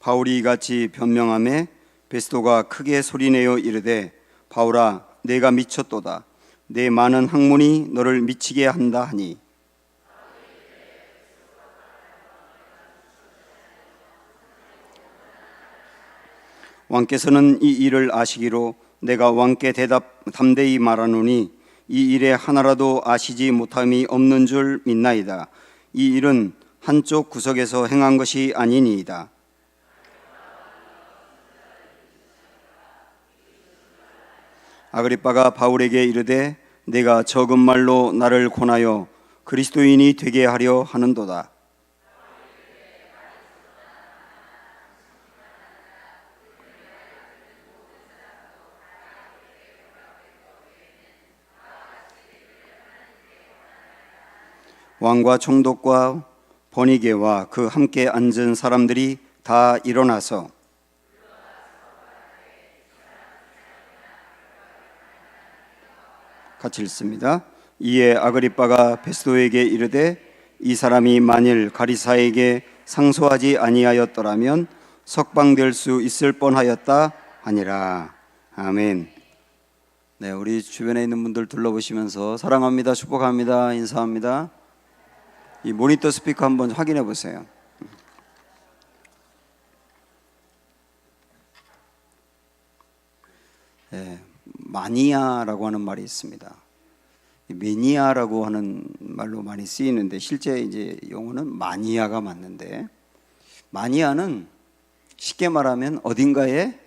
바울이 이같이 변명하매 베스도가 크게 소리내어 이르되 바울아 내가 미쳤도다. 내 많은 학문이 너를 미치게 한다 하니 왕께서는 이 일을 아시기로 내가 왕께 담대히 말하노니 이 일에 하나라도 아시지 못함이 없는 줄 믿나이다. 이 일은 한쪽 구석에서 행한 것이 아니니이다. 아그리빠가 바울에게 이르되 내가 적은 말로 나를 권하여 그리스도인이 되게 하려 하는도다. 왕과 총독과 버니게와 그 함께 앉은 사람들이 다 일어나서 같이 읽습니다. 이에 아그리빠가 베스도에게 이르되 이 사람이 만일 가리사에게 상소하지 아니하였더라면 석방될 수 있을 뻔하였다 하니라. 아멘. 네, 우리 주변에 있는 분들 둘러보시면서 사랑합니다, 축복합니다, 인사합니다. 이 모니터 스피커 한번 확인해 보세요. 네, 마니아라고 하는 말이 있습니다. 매니아라고 하는 말로 많이 쓰이는데 실제 이제 용어는 마니아가 맞는데, 마니아는 쉽게 말하면 어딘가에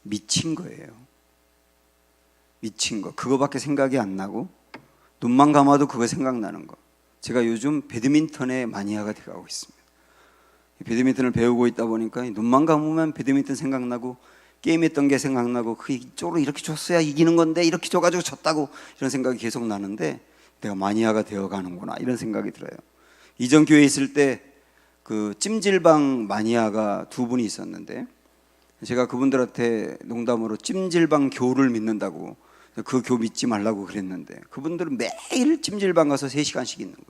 미친 거예요. 미친 거, 그거밖에 생각이 안 나고 눈만 감아도 그거 생각나는 거. 제가 요즘 배드민턴의 마니아가 되어가고 있습니다. 배드민턴을 배우고 있다 보니까 눈만 감으면 배드민턴 생각나고 게임했던 게 생각나고 그 이쪽으로 이렇게 줬어야 이기는 건데 이렇게 줘가지고 졌다고 이런 생각이 계속 나는데 내가 마니아가 되어가는구나 이런 생각이 들어요. 이전 교회에 있을 때 그 찜질방 마니아가 두 분이 있었는데 제가 그분들한테 농담으로 찜질방 교를 믿는다고 그 교 믿지 말라고 그랬는데 그분들은 매일 찜질방 가서 3시간씩 있는 거예요.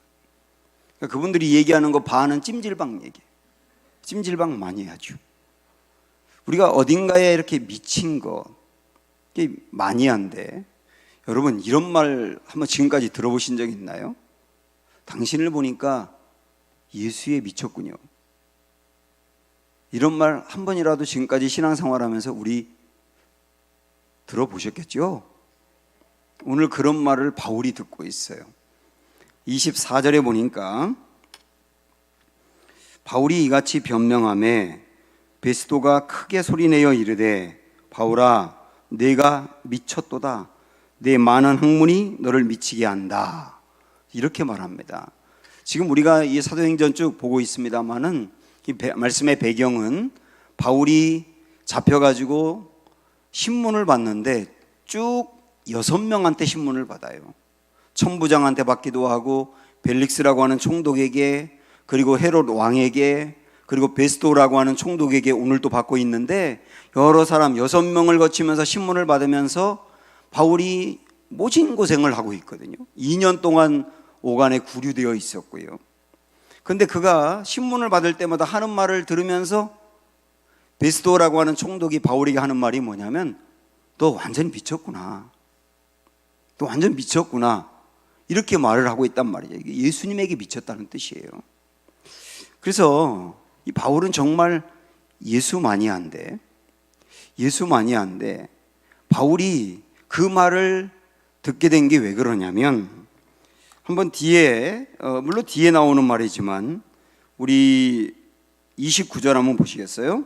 그러니까 그분들이 얘기하는 거 반은 찜질방 얘기, 찜질방 마니아죠. 우리가 어딘가에 이렇게 미친 거, 이게 마니아인데, 여러분 이런 말 한번 지금까지 들어보신 적 있나요? 당신을 보니까 예수에 미쳤군요. 이런 말 한 번이라도 지금까지 신앙생활하면서 우리 들어보셨겠죠? 오늘 그런 말을 바울이 듣고 있어요. 24절에 보니까 바울이 이같이 변명하매 베스도가 크게 소리내어 이르되 바울아 내가 미쳤도다. 내 많은 학문이 너를 미치게 한다. 이렇게 말합니다. 지금 우리가 이 사도행전 쭉 보고 있습니다만은 이 말씀의 배경은 바울이 잡혀가지고 신문을 받는데 쭉 6명한테 신문을 받아요. 천부장한테 받기도 하고 벨릭스라고 하는 총독에게, 그리고 헤롯 왕에게, 그리고 베스도라고 하는 총독에게 오늘도 받고 있는데 여러 사람 6명을 거치면서 신문을 받으면서 바울이 모진 고생을 하고 있거든요. 2년 동안 오간에 구류되어 있었고요. 그런데 그가 신문을 받을 때마다 하는 말을 들으면서 베스도라고 하는 총독이 바울에게 하는 말이 뭐냐면 너 완전 미쳤구나. 너 완전 미쳤구나. 이렇게 말을 하고 있단 말이죠. 이게 예수님에게 미쳤다는 뜻이에요. 그래서 이 바울은 정말 예수 마니아인데 바울이 그 말을 듣게 된 게 왜 그러냐면 한번 뒤에 물론 뒤에 나오는 말이지만 우리 29절 한번 보시겠어요?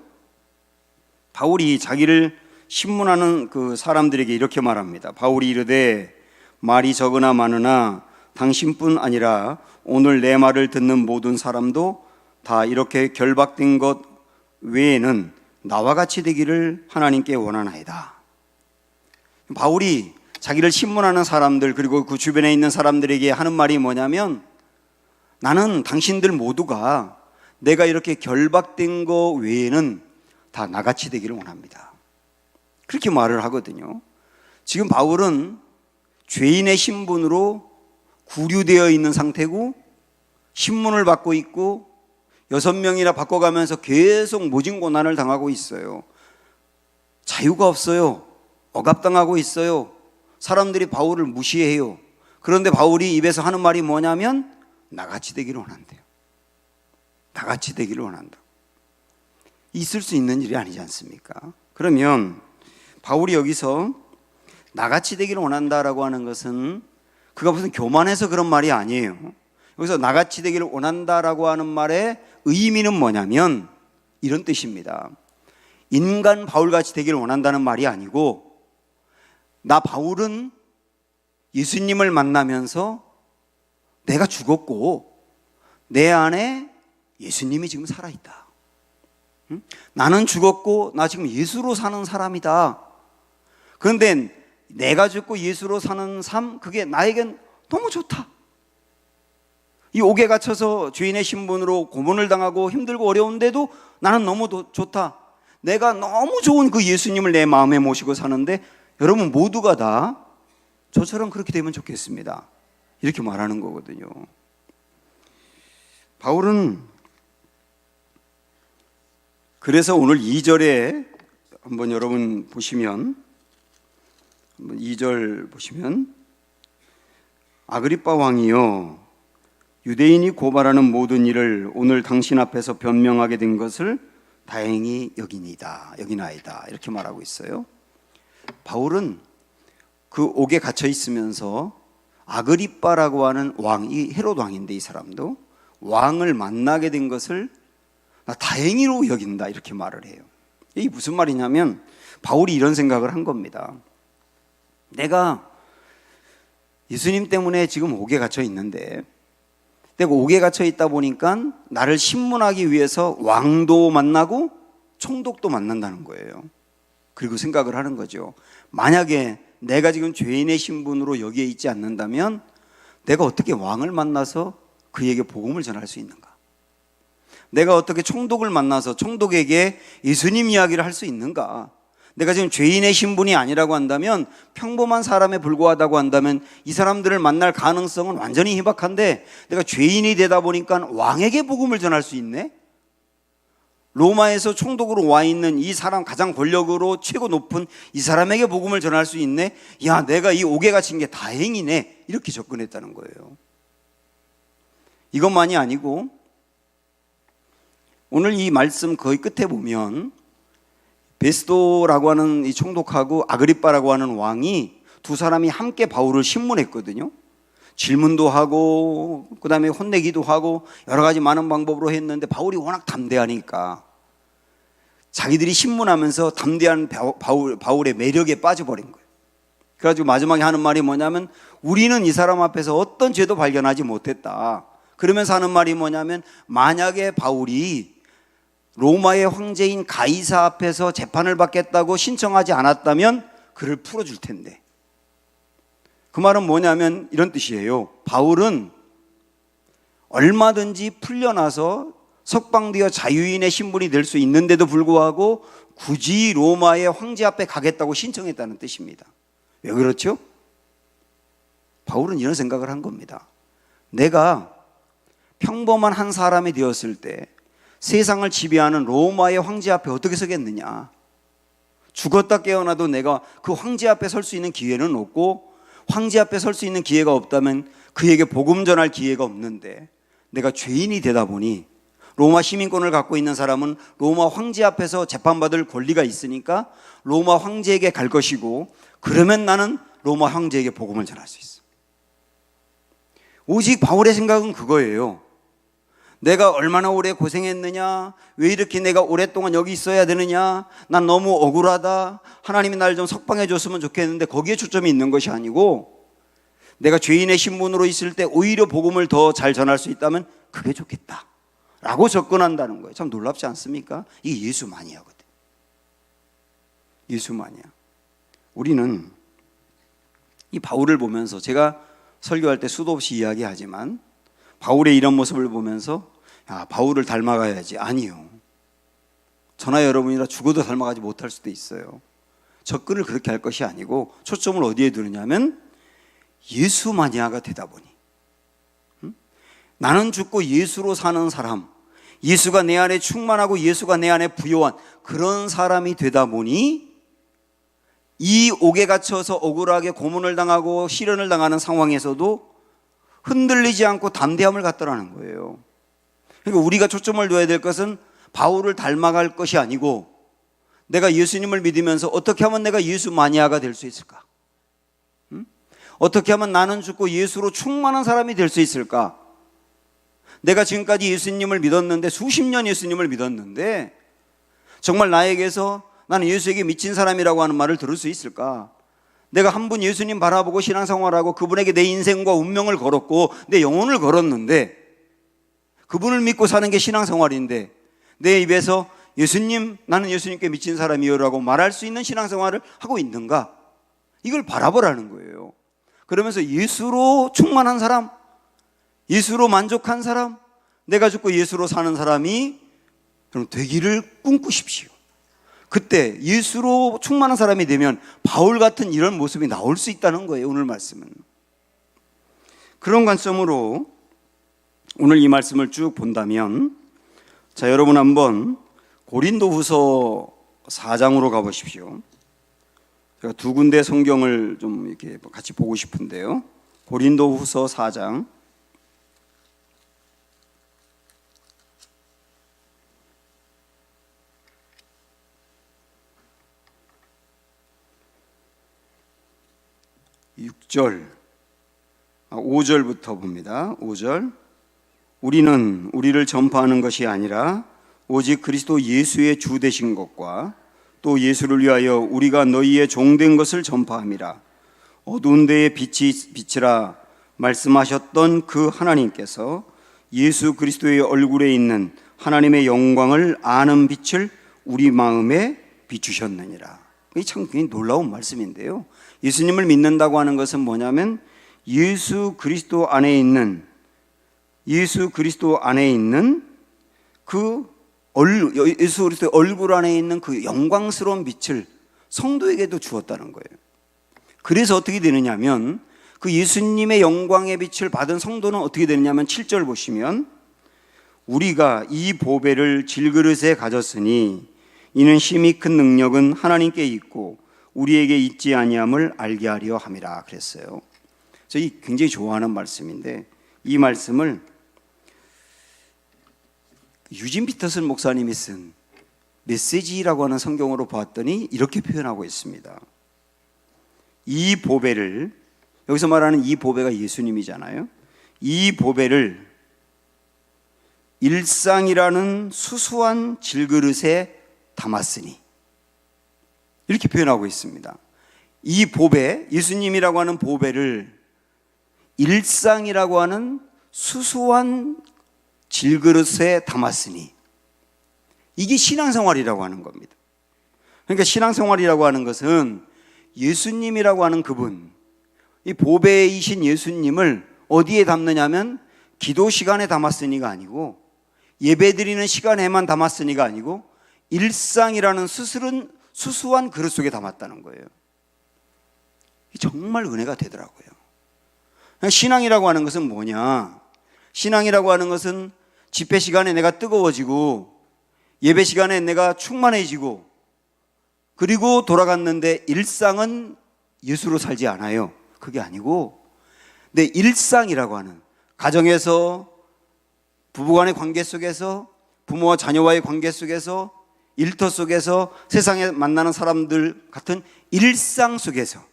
바울이 자기를 신문하는 그 사람들에게 이렇게 말합니다. 바울이 이르되 말이 적으나 많으나 당신뿐 아니라 오늘 내 말을 듣는 모든 사람도 다 이렇게 결박된 것 외에는 나와 같이 되기를 하나님께 원하나이다. 바울이 자기를 신문하는 사람들 그리고 그 주변에 있는 사람들에게 하는 말이 뭐냐면 나는 당신들 모두가 내가 이렇게 결박된 것 외에는 다 나같이 되기를 원합니다. 그렇게 말을 하거든요. 지금 바울은 죄인의 신분으로 구류되어 있는 상태고 신문을 받고 있고 6명이나 바꿔가면서 계속 모진 고난을 당하고 있어요. 자유가 없어요. 억압당하고 있어요. 사람들이 바울을 무시해요. 그런데 바울이 입에서 하는 말이 뭐냐면 나같이 되기를 원한대요. 나같이 되기를 원한다. 있을 수 있는 일이 아니지 않습니까? 그러면 바울이 여기서 나같이 되기를 원한다라고 하는 것은 그가 무슨 교만해서 그런 말이 아니에요. 여기서 나같이 되기를 원한다라고 하는 말의 의미는 뭐냐면 이런 뜻입니다. 인간 바울같이 되기를 원한다는 말이 아니고, 나 바울은 예수님을 만나면서 내가 죽었고 내 안에 예수님이 지금 살아있다. 나는 죽었고 나 지금 예수로 사는 사람이다. 그런데 내가 죽고 예수로 사는 삶, 그게 나에겐 너무 좋다. 이 옥에 갇혀서 죄인의 신분으로 고문을 당하고 힘들고 어려운데도 나는 너무 좋다. 내가 너무 좋은 그 예수님을 내 마음에 모시고 사는데 여러분 모두가 다 저처럼 그렇게 되면 좋겠습니다. 이렇게 말하는 거거든요. 바울은 그래서 오늘 2절에 한번 여러분 보시면, 2절 보시면, 아그리빠 왕이요 유대인이 고발하는 모든 일을 오늘 당신 앞에서 변명하게 된 것을 다행히 여기나이다 이렇게 말하고 있어요. 바울은 그 옥에 갇혀 있으면서 아그리빠라고 하는 왕, 이 헤롯 왕인데 이 사람도 왕을 만나게 된 것을 나 다행히로 여긴다 이렇게 말을 해요. 이게 무슨 말이냐면 바울이 이런 생각을 한 겁니다. 내가 예수님 때문에 지금 옥에 갇혀 있는데, 내가 옥에 갇혀 있다 보니까 나를 신문하기 위해서 왕도 만나고 총독도 만난다는 거예요. 그리고 생각을 하는 거죠. 만약에 내가 지금 죄인의 신분으로 여기에 있지 않는다면 내가 어떻게 왕을 만나서 그에게 복음을 전할 수 있는가? 내가 어떻게 총독을 만나서 총독에게 예수님 이야기를 할 수 있는가? 내가 지금 죄인의 신분이 아니라고 한다면, 평범한 사람에 불과하다고 한다면 이 사람들을 만날 가능성은 완전히 희박한데, 내가 죄인이 되다 보니까 왕에게 복음을 전할 수 있네? 로마에서 총독으로 와 있는 이 사람, 가장 권력으로 최고 높은 이 사람에게 복음을 전할 수 있네? 야, 내가 이 옥에 갇힌 게 다행이네. 이렇게 접근했다는 거예요. 이것만이 아니고 오늘 이 말씀 거의 끝에 보면 베스도라고 하는 이 총독하고 아그리빠라고 하는 왕이 두 사람이 함께 바울을 신문했거든요. 질문도 하고 그 다음에 혼내기도 하고 여러 가지 많은 방법으로 했는데, 바울이 워낙 담대하니까 자기들이 신문하면서 담대한 바울의 매력에 빠져버린 거예요. 그래가지고 마지막에 하는 말이 뭐냐면, 우리는 이 사람 앞에서 어떤 죄도 발견하지 못했다. 그러면서 하는 말이 뭐냐면, 만약에 바울이 로마의 황제인 가이사 앞에서 재판을 받겠다고 신청하지 않았다면 그를 풀어줄 텐데. 그 말은 뭐냐면 이런 뜻이에요. 바울은 얼마든지 풀려나서 석방되어 자유인의 신분이 될 수 있는데도 불구하고 굳이 로마의 황제 앞에 가겠다고 신청했다는 뜻입니다. 왜 그렇죠? 바울은 이런 생각을 한 겁니다. 내가 평범한 한 사람이 되었을 때 세상을 지배하는 로마의 황제 앞에 어떻게 서겠느냐? 죽었다 깨어나도 내가 그 황제 앞에 설 수 있는 기회는 없고, 황제 앞에 설 수 있는 기회가 없다면 그에게 복음 전할 기회가 없는데, 내가 죄인이 되다 보니 로마 시민권을 갖고 있는 사람은 로마 황제 앞에서 재판받을 권리가 있으니까 로마 황제에게 갈 것이고, 그러면 나는 로마 황제에게 복음을 전할 수 있어. 오직 바울의 생각은 그거예요. 내가 얼마나 오래 고생했느냐, 왜 이렇게 내가 오랫동안 여기 있어야 되느냐, 난 너무 억울하다, 하나님이 날 좀 석방해 줬으면 좋겠는데, 거기에 초점이 있는 것이 아니고, 내가 죄인의 신분으로 있을 때 오히려 복음을 더 잘 전할 수 있다면 그게 좋겠다 라고 접근한다는 거예요. 참 놀랍지 않습니까? 이게 예수 마니아거든. 예수 마니아. 우리는 이 바울을 보면서, 제가 설교할 때 수도 없이 이야기하지만 바울의 이런 모습을 보면서 야, 바울을 닮아가야지. 아니요. 저나 여러분이라 죽어도 닮아가지 못할 수도 있어요. 접근을 그렇게 할 것이 아니고 초점을 어디에 두느냐면 예수 마니아가 되다 보니, 나는 죽고 예수로 사는 사람, 예수가 내 안에 충만하고 예수가 내 안에 부요한 그런 사람이 되다 보니 이 옥에 갇혀서 억울하게 고문을 당하고 시련을 당하는 상황에서도 흔들리지 않고 담대함을 갖더라는 거예요. 그러니까 우리가 초점을 둬야 될 것은 바울을 닮아갈 것이 아니고 내가 예수님을 믿으면서 어떻게 하면 내가 예수 마니아가 될 수 있을까? 어떻게 하면 나는 죽고 예수로 충만한 사람이 될 수 있을까? 내가 지금까지 예수님을 믿었는데 수십 년 예수님을 믿었는데 정말 나에게서 나는 예수에게 미친 사람이라고 하는 말을 들을 수 있을까? 내가 한 분 예수님 바라보고 신앙생활하고 그분에게 내 인생과 운명을 걸었고 내 영혼을 걸었는데 그분을 믿고 사는 게 신앙생활인데 내 입에서 예수님, 나는 예수님께 미친 사람이요 라고 말할 수 있는 신앙생활을 하고 있는가? 이걸 바라보라는 거예요. 그러면서 예수로 충만한 사람, 예수로 만족한 사람, 내가 죽고 예수로 사는 사람이 그럼 되기를 꿈꾸십시오. 그때 예수로 충만한 사람이 되면 바울 같은 이런 모습이 나올 수 있다는 거예요. 오늘 말씀은. 그런 관점으로 오늘 이 말씀을 쭉 본다면, 자, 여러분 한번 고린도후서 4장으로 가보십시오. 제가 두 군데 성경을 좀 이렇게 같이 보고 싶은데요. 고린도후서 4장 5절부터 봅니다. 5절. 우리는 우리를 전파하는 것이 아니라 오직 그리스도 예수의 주 되신 것과 또 예수를 위하여 우리가 너희의 종된 것을 전파함이라. 어두운 데에 빛이라 말씀하셨던 그 하나님께서 예수 그리스도의 얼굴에 있는 하나님의 영광을 아는 빛을 우리 마음에 비추셨느니라. 이게 참 굉장히 놀라운 말씀인데요. 예수님을 믿는다고 하는 것은 뭐냐면 예수 그리스도 안에 있는 그 예수 그리스도의 얼굴 안에 있는 그 영광스러운 빛을 성도에게도 주었다는 거예요. 그래서 어떻게 되느냐면 그 예수님의 영광의 빛을 받은 성도는 어떻게 되느냐면 7절 보시면 우리가 이 보배를 질그릇에 가졌으니 이는 힘이 큰 능력은 하나님께 있고 우리에게 있지 아니함을 알게 하려 함이라 그랬어요. 저희 굉장히 좋아하는 말씀인데 이 말씀을 유진 피터슨 목사님이 쓴 메시지라고 하는 성경으로 봤더니 이렇게 표현하고 있습니다. 이 보배를, 여기서 말하는 이 보배가 예수님이잖아요. 이 보배를 일상이라는 수수한 질그릇에 담았으니, 이렇게 표현하고 있습니다. 이 보배, 예수님이라고 하는 보배를 일상이라고 하는 수수한 질그릇에 담았으니, 이게 신앙생활이라고 하는 겁니다. 그러니까 신앙생활이라고 하는 것은 예수님이라고 하는 그분, 이 보배이신 예수님을 어디에 담느냐면 기도 시간에 담았으니가 아니고 예배드리는 시간에만 담았으니가 아니고 일상이라는 수수한 그릇 속에 담았다는 거예요. 정말 은혜가 되더라고요. 신앙이라고 하는 것은 뭐냐? 신앙이라고 하는 것은 집회 시간에 내가 뜨거워지고 예배 시간에 내가 충만해지고 그리고 돌아갔는데 일상은 예수로 살지 않아요. 그게 아니고 내 일상이라고 하는 가정에서 부부간의 관계 속에서 부모와 자녀와의 관계 속에서 일터 속에서 세상에 만나는 사람들 같은 일상 속에서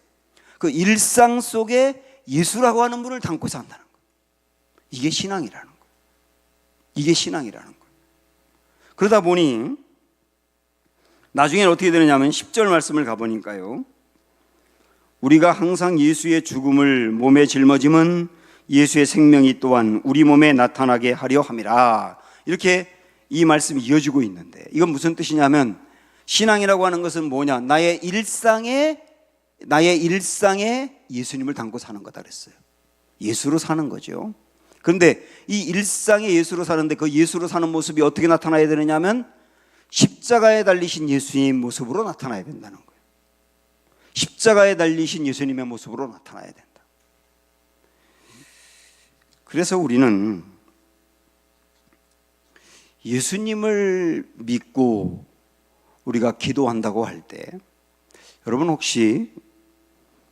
그 일상 속에 예수라고 하는 분을 담고 산다는 거예요. 이게 신앙이라는 거예요. 이게 신앙이라는 거예요. 그러다 보니 나중에는 어떻게 되느냐면 10절 말씀을 가보니까요. 우리가 항상 예수의 죽음을 몸에 짊어짐은 예수의 생명이 또한 우리 몸에 나타나게 하려 함이라. 이렇게 이 말씀이 이어지고 있는데 이건 무슨 뜻이냐면 신앙이라고 하는 것은 뭐냐? 나의 일상에 예수님을 담고 사는 거다 그랬어요. 예수로 사는 거죠. 그런데 이 일상에 예수로 사는데 그 예수로 사는 모습이 어떻게 나타나야 되느냐면 십자가에 달리신 예수님 모습으로 나타나야 된다는 거예요. 십자가에 달리신 예수님의 모습으로 나타나야 된다. 그래서 우리는 예수님을 믿고 우리가 기도한다고 할 때 여러분 혹시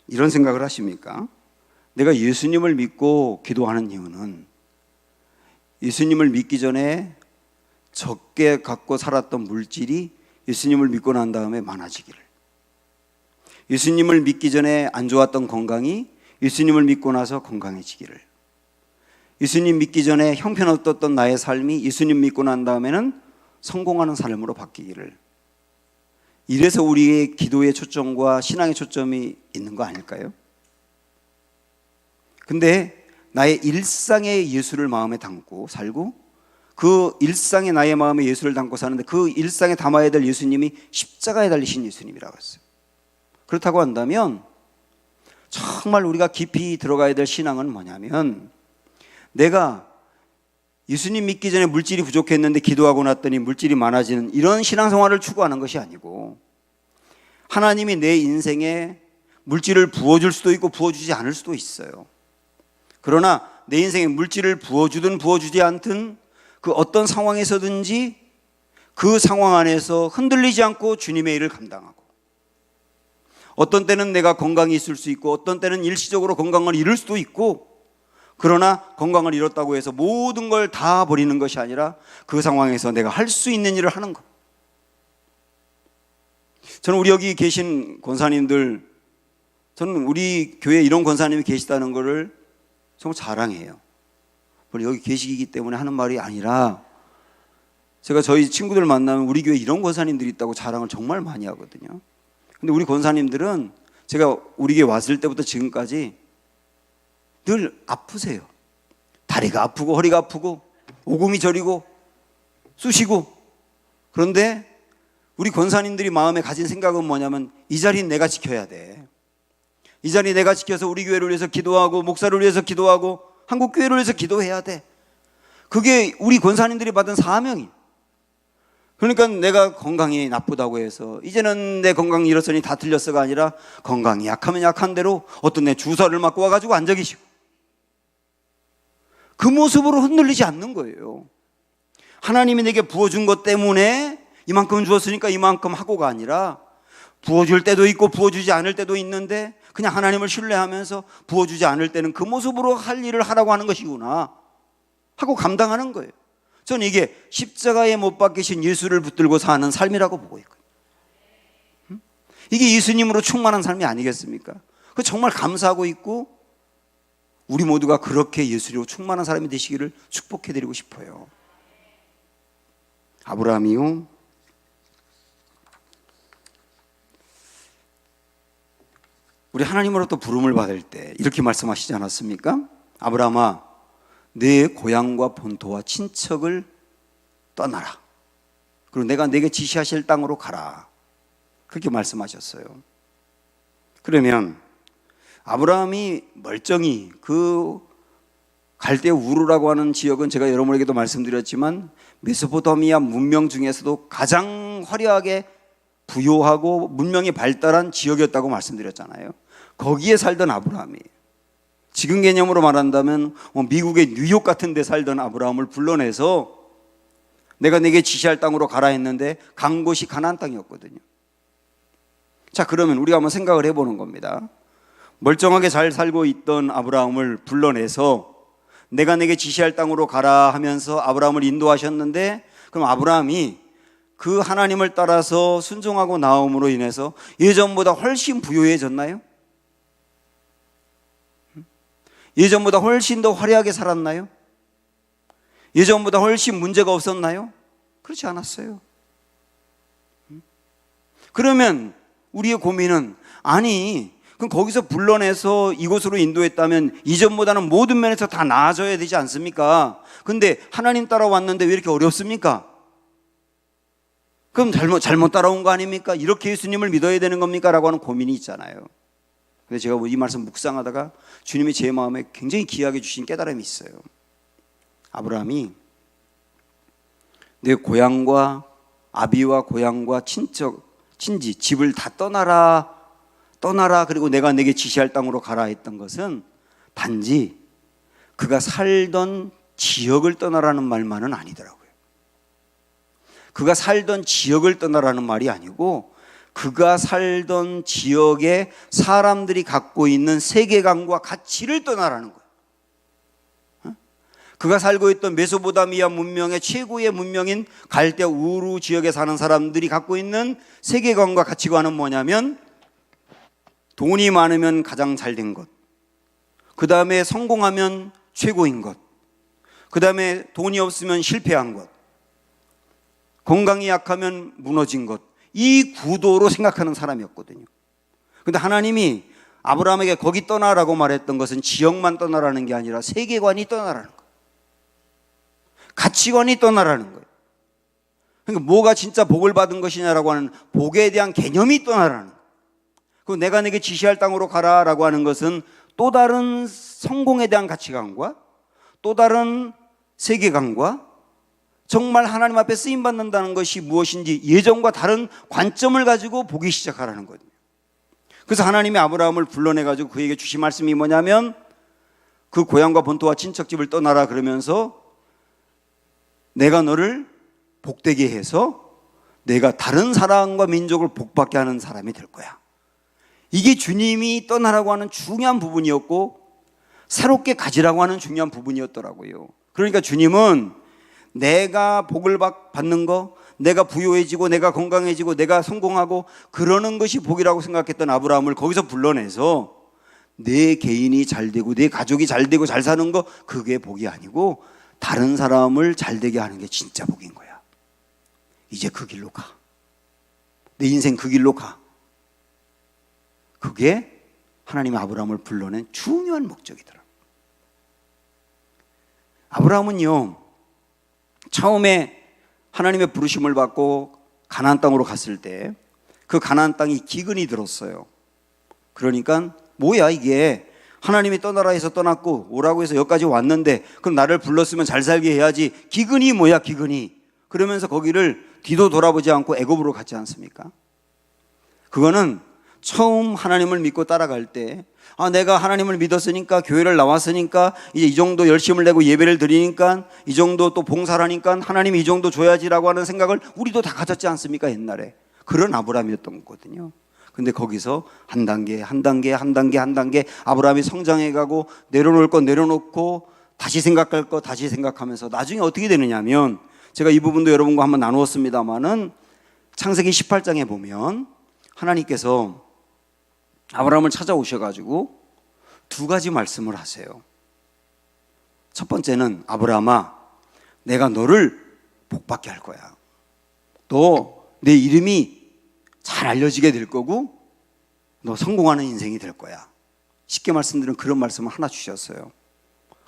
이런 생각을 하십니까? 내가 예수님을 믿고 기도하는 이유는 예수님을 믿기 전에 적게 갖고 살았던 물질이 예수님을 믿고 난 다음에 많아지기를, 예수님을 믿기 전에 안 좋았던 건강이 예수님을 믿고 나서 건강해지기를, 예수님 믿기 전에 형편없었던 나의 삶이 예수님 믿고 난 다음에는 성공하는 삶으로 바뀌기를, 이래서 우리의 기도의 초점과 신앙의 초점이 있는 거 아닐까요? 근데 나의 일상의 예수를 마음에 담고 살고 그 일상의 나의 마음에 예수를 담고 사는데 그 일상에 담아야 될 예수님이 십자가에 달리신 예수님이라고 했어요. 그렇다고 한다면 정말 우리가 깊이 들어가야 될 신앙은 뭐냐면, 내가 예수님 믿기 전에 물질이 부족했는데 기도하고 났더니 물질이 많아지는 이런 신앙생활을 추구하는 것이 아니고, 하나님이 내 인생에 물질을 부어줄 수도 있고 부어주지 않을 수도 있어요. 그러나 내 인생에 물질을 부어주든 부어주지 않든 그 어떤 상황에서든지 그 상황 안에서 흔들리지 않고 주님의 일을 감당하고, 어떤 때는 내가 건강이 있을 수 있고 어떤 때는 일시적으로 건강을 잃을 수도 있고, 그러나 건강을 잃었다고 해서 모든 걸 다 버리는 것이 아니라 그 상황에서 내가 할 수 있는 일을 하는 것. 저는 우리 여기 계신 권사님들, 저는 우리 교회에 이런 권사님이 계시다는 것을 정말 자랑해요. 물론 여기 계시기 때문에 하는 말이 아니라, 제가 저희 친구들 만나면 우리 교회에 이런 권사님들이 있다고 자랑을 정말 많이 하거든요. 근데 우리 권사님들은 제가 우리 교회 왔을 때부터 지금까지 늘 아프세요. 다리가 아프고 허리가 아프고 오금이 저리고 쑤시고. 그런데 우리 권사님들이 마음에 가진 생각은 뭐냐면, 이 자리는 내가 지켜야 돼. 이 자리 내가 지켜서 우리 교회를 위해서 기도하고 목사를 위해서 기도하고 한국 교회를 위해서 기도해야 돼. 그게 우리 권사님들이 받은 사명이. 그러니까 내가 건강이 나쁘다고 해서 이제는 내 건강이 이렇으니 다 틀렸어가 아니라, 건강이 약하면 약한 대로 어떤 내 주사를 맞고 와가지고 앉아 계시고, 그 모습으로 흔들리지 않는 거예요. 하나님이 내게 부어준 것 때문에 이만큼 주었으니까 이만큼 하고가 아니라, 부어줄 때도 있고 부어주지 않을 때도 있는데 그냥 하나님을 신뢰하면서 부어주지 않을 때는 그 모습으로 할 일을 하라고 하는 것이구나 하고 감당하는 거예요. 저는 이게 십자가에 못 박히신 예수를 붙들고 사는 삶이라고 보고 있거든요. 이게 예수님으로 충만한 삶이 아니겠습니까? 그 정말 감사하고 있고, 우리 모두가 그렇게 예수로 충만한 사람이 되시기를 축복해드리고 싶어요. 아브라함이요, 우리 하나님으로부터 부름을 받을 때 이렇게 말씀하시지 않았습니까? 아브라함아, 내 고향과 본토와 친척을 떠나라. 그리고 내가 내게 지시하실 땅으로 가라. 그렇게 말씀하셨어요. 그러면 아브라함이 멀쩡히 그 갈대 우르라고 하는 지역은 제가 여러분에게도 말씀드렸지만 메소포타미아 문명 중에서도 가장 화려하게 부요하고 문명이 발달한 지역이었다고 말씀드렸잖아요. 거기에 살던 아브라함이, 지금 개념으로 말한다면 미국의 뉴욕 같은 데 살던 아브라함을 불러내서 내가 내게 지시할 땅으로 가라 했는데 간 곳이 가나안 땅이었거든요. 자, 그러면 우리가 한번 생각을 해보는 겁니다. 멀쩡하게 잘 살고 있던 아브라함을 불러내서 내가 내게 지시할 땅으로 가라 하면서 아브라함을 인도하셨는데, 그럼 아브라함이 그 하나님을 따라서 순종하고 나옴으로 인해서 예전보다 훨씬 부유해졌나요? 예전보다 훨씬 더 화려하게 살았나요? 예전보다 훨씬 문제가 없었나요? 그렇지 않았어요. 그러면 우리의 고민은, 아니 그럼 거기서 불러내서 이곳으로 인도했다면 이전보다는 모든 면에서 다 나아져야 되지 않습니까? 근데 하나님 따라왔는데 왜 이렇게 어렵습니까? 그럼 잘못 따라온 거 아닙니까? 이렇게 예수님을 믿어야 되는 겁니까? 라고 하는 고민이 있잖아요. 근데 제가 이 말씀 묵상하다가 주님이 제 마음에 굉장히 귀하게 주신 깨달음이 있어요. 아브라함이 내 고향과 아비와 고향과 친지, 집을 다 떠나라, 그리고 내가 내게 지시할 땅으로 가라 했던 것은 단지 그가 살던 지역을 떠나라는 말만은 아니더라고요. 그가 살던 지역을 떠나라는 말이 아니고 그가 살던 지역의 사람들이 갖고 있는 세계관과 가치를 떠나라는 거예요. 그가 살고 있던 메소포타미아 문명의 최고의 문명인 갈대 우루 지역에 사는 사람들이 갖고 있는 세계관과 가치관은 뭐냐면 돈이 많으면 가장 잘된 것, 그 다음에 성공하면 최고인 것, 그 다음에 돈이 없으면 실패한 것, 건강이 약하면 무너진 것, 이 구도로 생각하는 사람이었거든요. 그런데 하나님이 아브라함에게 거기 떠나라고 말했던 것은 지역만 떠나라는 게 아니라 세계관이 떠나라는 거예요. 가치관이 떠나라는 거예요. 그러니까 뭐가 진짜 복을 받은 것이냐라고 하는 복에 대한 개념이 떠나라는 거예요. 그리고 내가 내게 지시할 땅으로 가라라고 하는 것은 또 다른 성공에 대한 가치관과 또 다른 세계관과 정말 하나님 앞에 쓰임받는다는 것이 무엇인지 예전과 다른 관점을 가지고 보기 시작하라는 거거든요. 그래서 하나님이 아브라함을 불러내가지고 그에게 주신 말씀이 뭐냐면 그 고향과 본토와 친척집을 떠나라 그러면서 내가 너를 복되게 해서 내가 다른 사람과 민족을 복받게 하는 사람이 될 거야. 이게 주님이 떠나라고 하는 중요한 부분이었고 새롭게 가지라고 하는 중요한 부분이었더라고요. 그러니까 주님은 내가 복을 받는 거, 내가 부유해지고 내가 건강해지고 내가 성공하고 그러는 것이 복이라고 생각했던 아브라함을 거기서 불러내서 내 개인이 잘 되고 내 가족이 잘 되고 잘 사는 거 그게 복이 아니고 다른 사람을 잘 되게 하는 게 진짜 복인 거야. 이제 그 길로 가. 내 인생 그 길로 가. 그게 하나님이 아브라함을 불러낸 중요한 목적이더라. 아브라함은요, 처음에 하나님의 부르심을 받고 가나안 땅으로 갔을 때 그 가나안 땅이 기근이 들었어요. 그러니까 뭐야 이게, 하나님이 떠나라 해서 떠났고 오라고 해서 여기까지 왔는데 그럼 나를 불렀으면 잘 살게 해야지, 기근이 뭐야 기근이. 그러면서 거기를 뒤도 돌아보지 않고 애굽으로 갔지 않습니까? 그거는 처음 하나님을 믿고 따라갈 때 내가 하나님을 믿었으니까, 교회를 나왔으니까, 이제 이 정도 열심을 내고 예배를 드리니까, 이 정도 또 봉사를 하니까 하나님이 이 정도 줘야지라고 하는 생각을 우리도 다 가졌지 않습니까? 옛날에 그런 아브라함이었던 거거든요. 근데 거기서 한 단계 아브라함이 성장해 가고 내려놓을 거 내려놓고 다시 생각할 거 다시 생각하면서 나중에 어떻게 되느냐면, 제가 이 부분도 여러분과 한번 나누었습니다마는 창세기 18장에 보면 하나님께서 아브라함을 찾아오셔가지고 두 가지 말씀을 하세요. 첫 번째는 아브라함아, 내가 너를 복받게 할 거야. 너 내 이름이 잘 알려지게 될 거고 너 성공하는 인생이 될 거야. 쉽게 말씀드리면 그런 말씀을 하나 주셨어요.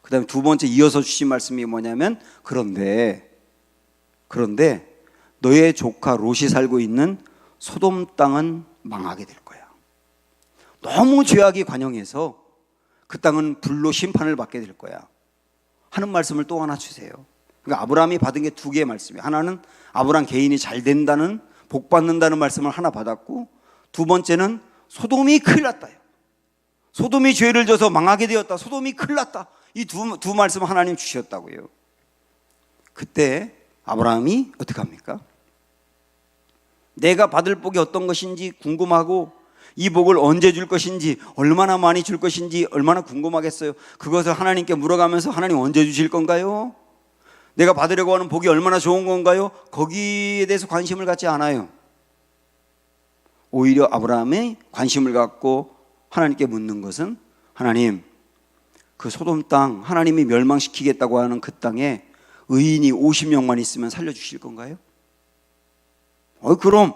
그 다음에 두 번째 이어서 주신 말씀이 뭐냐면 그런데 너의 조카 롯이 살고 있는 소돔 땅은 망하게 될 거야. 너무 죄악이 관영해서 그 땅은 불로 심판을 받게 될 거야 하는 말씀을 또 하나 주세요. 그러니까 아브라함이 받은 게 두 개의 말씀이에요. 하나는 아브라함 개인이 잘 된다는, 복 받는다는 말씀을 하나 받았고, 두 번째는 소돔이 큰일 났다요. 소돔이 죄를 져서 망하게 되었다. 소돔이 큰일 났다. 이 두 말씀을 하나님 주셨다고요. 그때 아브라함이 어떻게 합니까? 내가 받을 복이 어떤 것인지 궁금하고 이 복을 언제 줄 것인지, 얼마나 많이 줄 것인지 얼마나 궁금하겠어요. 그것을 하나님께 물어가면서 하나님 언제 주실 건가요? 내가 받으려고 하는 복이 얼마나 좋은 건가요? 거기에 대해서 관심을 갖지 않아요. 오히려 아브라함이 관심을 갖고 하나님께 묻는 것은, 하나님, 그 소돔 땅 하나님이 멸망시키겠다고 하는 그 땅에 의인이 50명만 있으면 살려주실 건가요? 그럼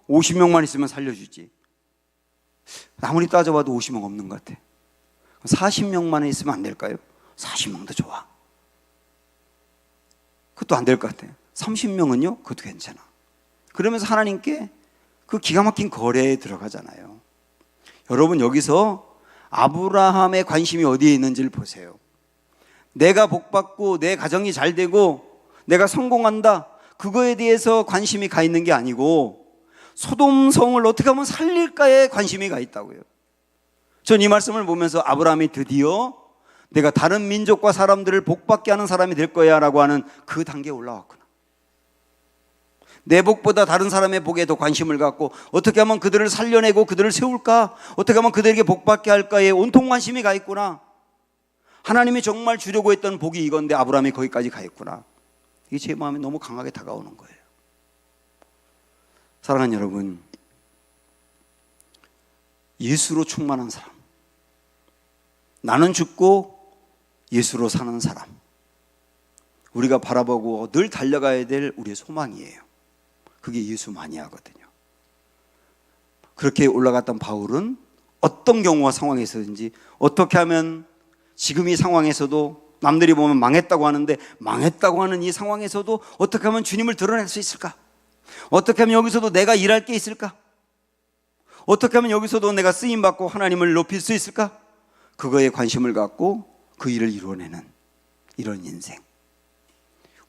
50명만 있으면 살려주지. 아무리 따져봐도 50명 없는 것 같아. 40명만 있으면 안 될까요? 40명도 좋아. 그것도 안 될 것 같아요. 30명은요? 그것도 괜찮아. 그러면서 하나님께 그 기가 막힌 거래에 들어가잖아요. 여러분, 여기서 아브라함의 관심이 어디에 있는지를 보세요. 내가 복받고 내 가정이 잘 되고 내가 성공한다, 그거에 대해서 관심이 가 있는 게 아니고 소돔성을 어떻게 하면 살릴까에 관심이 가 있다고요. 전 이 말씀을 보면서 아브라함이 드디어 내가 다른 민족과 사람들을 복받게 하는 사람이 될 거야 라고 하는 그 단계에 올라왔구나. 내 복보다 다른 사람의 복에 더 관심을 갖고 어떻게 하면 그들을 살려내고 그들을 세울까? 어떻게 하면 그들에게 복받게 할까에 온통 관심이 가 있구나. 하나님이 정말 주려고 했던 복이 이건데 아브라함이 거기까지 가 있구나. 이게 제 마음에 너무 강하게 다가오는 거예요. 사랑하는 여러분, 예수로 충만한 사람, 나는 죽고 예수로 사는 사람, 우리가 바라보고 늘 달려가야 될 우리의 소망이에요. 그게 예수만이 하거든요. 그렇게 올라갔던 바울은 어떤 경우와 상황에서든지 어떻게 하면 지금 이 상황에서도 남들이 보면 망했다고 하는데 망했다고 하는 이 상황에서도 어떻게 하면 주님을 드러낼 수 있을까? 어떻게 하면 여기서도 내가 일할 게 있을까? 어떻게 하면 여기서도 내가 쓰임받고 하나님을 높일 수 있을까? 그거에 관심을 갖고 그 일을 이루어내는 이런 인생,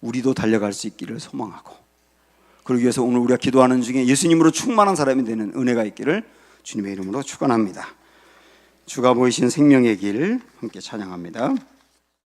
우리도 달려갈 수 있기를 소망하고, 그러기 위해서 오늘 우리가 기도하는 중에 예수님으로 충만한 사람이 되는 은혜가 있기를 주님의 이름으로 축원합니다. 주가 보이신 생명의 길 함께 찬양합니다.